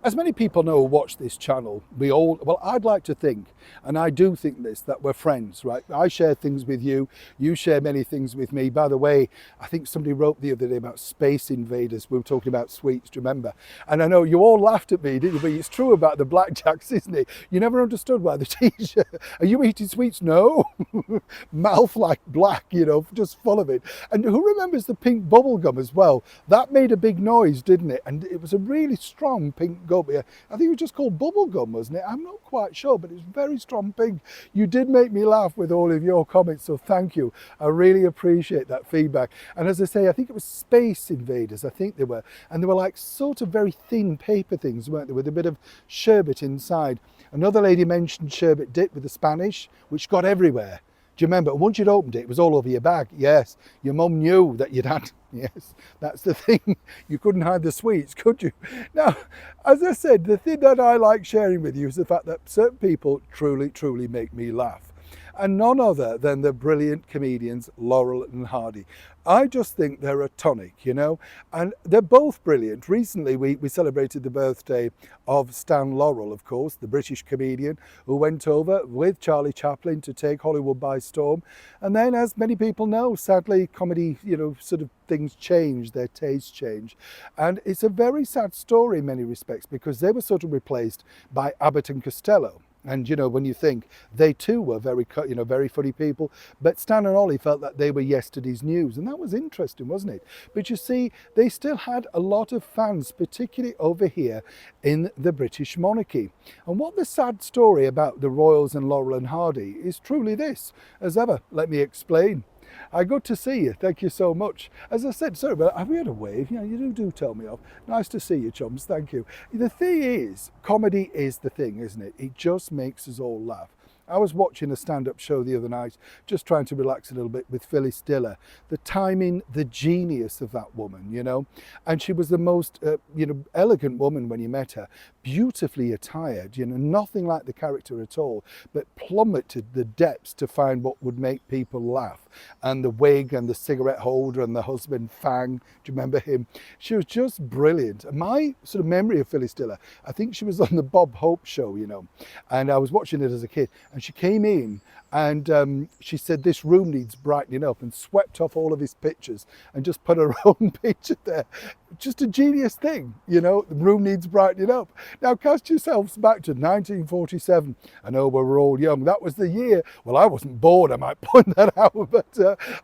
as many people know who watch this channel, well, I'd like to think, and I do think this, that we're friends, right? I share things with you, you share many things with me. By the way, I think somebody wrote the other day about Space Invaders. We were talking about sweets, do you remember? And I know you all laughed at me, didn't you? But it's true about the blackjacks, isn't it? You never understood why the t-shirt, are you eating sweets? No. Mouth like black, just full of it. And who remembers the pink bubble gum as well? That made a big noise, didn't it? And it was a really strong pink gum. I think it was just called bubble gum, wasn't it? I'm not quite sure, but it was very strong pink. You did make me laugh with all of your comments, so thank you. I really appreciate that feedback. And as I say, I think it was Space Invaders, I think they were. And they were like sort of very thin paper things, weren't they, with a bit of sherbet inside. Another lady mentioned sherbet dip with the Spanish, which got everywhere. Do you remember? Once you'd opened it, it was all over your bag. Yes, your mum knew that you'd had. Yes, that's the thing. You couldn't hide the sweets, could you? Now, as I said, the thing that I like sharing with you is the fact that certain people truly, truly make me laugh. And none other than the brilliant comedians Laurel and Hardy. I just think they're a tonic, and they're both brilliant. Recently, we celebrated the birthday of Stan Laurel, of course, the British comedian who went over with Charlie Chaplin to take Hollywood by storm. And then, as many people know, sadly, comedy, sort of things change, their tastes change. And it's a very sad story in many respects because they were sort of replaced by Abbott and Costello. And, when you think they too were very funny people, but Stan and Ollie felt that they were yesterday's news. And that was interesting, wasn't it? But you see, they still had a lot of fans, particularly over here in the British monarchy. And what the sad story about the royals and Laurel and Hardy is truly this. As ever, let me explain. Good to see you. Thank you so much. As I said, sorry, but have we had a wave? You do tell me off. Nice to see you, chums. Thank you. The thing is, comedy is the thing, isn't it? It just makes us all laugh. I was watching a stand-up show the other night, just trying to relax a little bit with Phyllis Diller. The timing, the genius of that woman, and she was the most, elegant woman when you met her, beautifully attired, nothing like the character at all, but plummeted the depths to find what would make people laugh. And the wig and the cigarette holder and the husband Fang, do you remember him? She was just brilliant. My sort of memory of Phyllis Diller, I think she was on the Bob Hope show, and I was watching it as a kid. And she came in and she said, this room needs brightening up, and swept off all of his pictures and just put her own picture there. Just a genius thing, the room needs brightening up. Now cast yourselves back to 1947. I know we were all young. That was the year, well, I wasn't born, I might point that out, but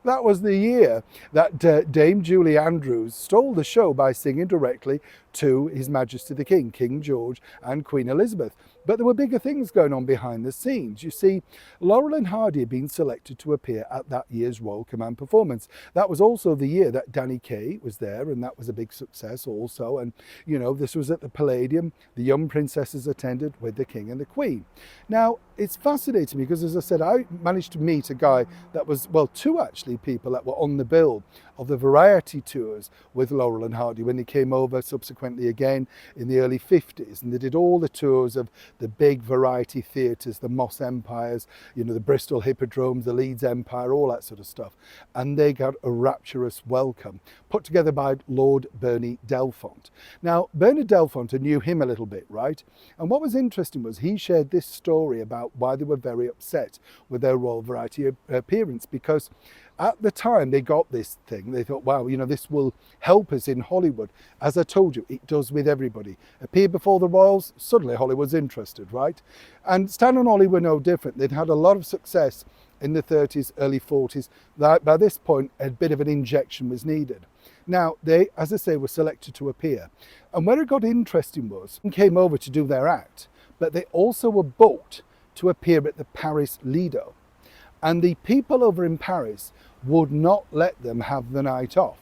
that was the year that Dame Julie Andrews stole the show by singing directly to His Majesty the King, King George and Queen Elizabeth. But there were bigger things going on behind the scenes. You see, Laurel and Hardy had been selected to appear at that year's Royal Command performance. That was also the year that Danny Kaye was there, and that was a big success also. And, this was at the Palladium. The young princesses attended with the King and the Queen. Now, it's fascinating because, as I said, I managed to meet a guy that was, well, two actually people that were on the bill of the variety tours with Laurel and Hardy when they came over subsequently again in the early 50s. And they did all the tours of the big variety theatres, the Moss Empires, the Bristol Hippodromes, the Leeds Empire, all that sort of stuff. And they got a rapturous welcome put together by Lord Bernie Delfont. Now, Bernard Delfont, I knew him a little bit, right? And what was interesting was he shared this story about why they were very upset with their Royal Variety appearance, because at the time they got this thing, they thought, wow, this will help us in Hollywood. As I told you, it does with everybody. Appear before the royals, suddenly Hollywood's interested, right? And Stan and Ollie were no different. They'd had a lot of success in the 30s, early 40s. By this point, a bit of an injection was needed. Now, they, as I say, were selected to appear. And where it got interesting was, they came over to do their act, but they also were booked to appear at the Paris Lido. And the people over in Paris would not let them have the night off.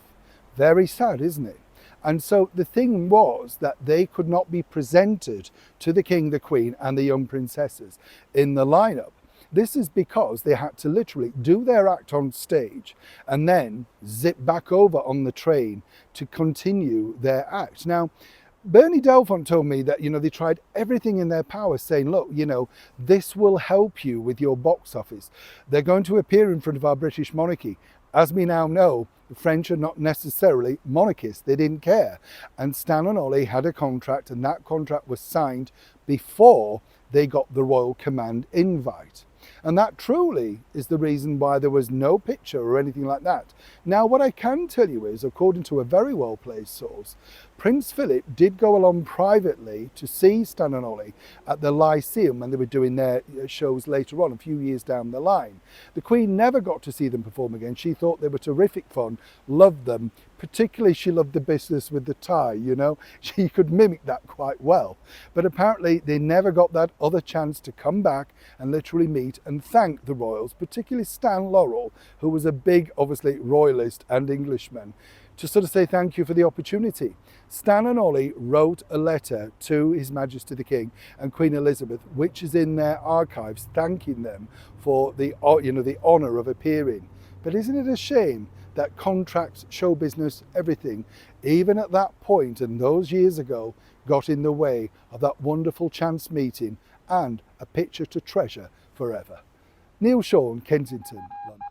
Very sad, isn't it? And so the thing was that they could not be presented to the King, the Queen, and the young princesses in the lineup. This is because they had to literally do their act on stage and then zip back over on the train to continue their act. Now, Bernie Delfont told me that, they tried everything in their power saying, look, this will help you with your box office. They're going to appear in front of our British monarchy. As we now know, the French are not necessarily monarchists. They didn't care. And Stan and Ollie had a contract, and that contract was signed before they got the Royal Command invite. And that truly is the reason why there was no picture or anything like that. Now, what I can tell you is, according to a very well-placed source, Prince Philip did go along privately to see Stan and Ollie at the Lyceum when they were doing their shows later on, a few years down the line. The Queen never got to see them perform again. She thought they were terrific fun, loved them. Particularly, she loved the business with the tie, you know. She could mimic that quite well. But apparently, they never got that other chance to come back and literally meet and thank the royals, particularly Stan Laurel, who was a big, obviously, royalist and Englishman, to sort of say thank you for the opportunity. Stan and Ollie wrote a letter to His Majesty the King and Queen Elizabeth, which is in their archives, thanking them for the, the honour of appearing. But isn't it a shame that contracts, show business, everything, even at that point and those years ago, got in the way of that wonderful chance meeting and a picture to treasure forever? Neil Shawn, Kensington, London.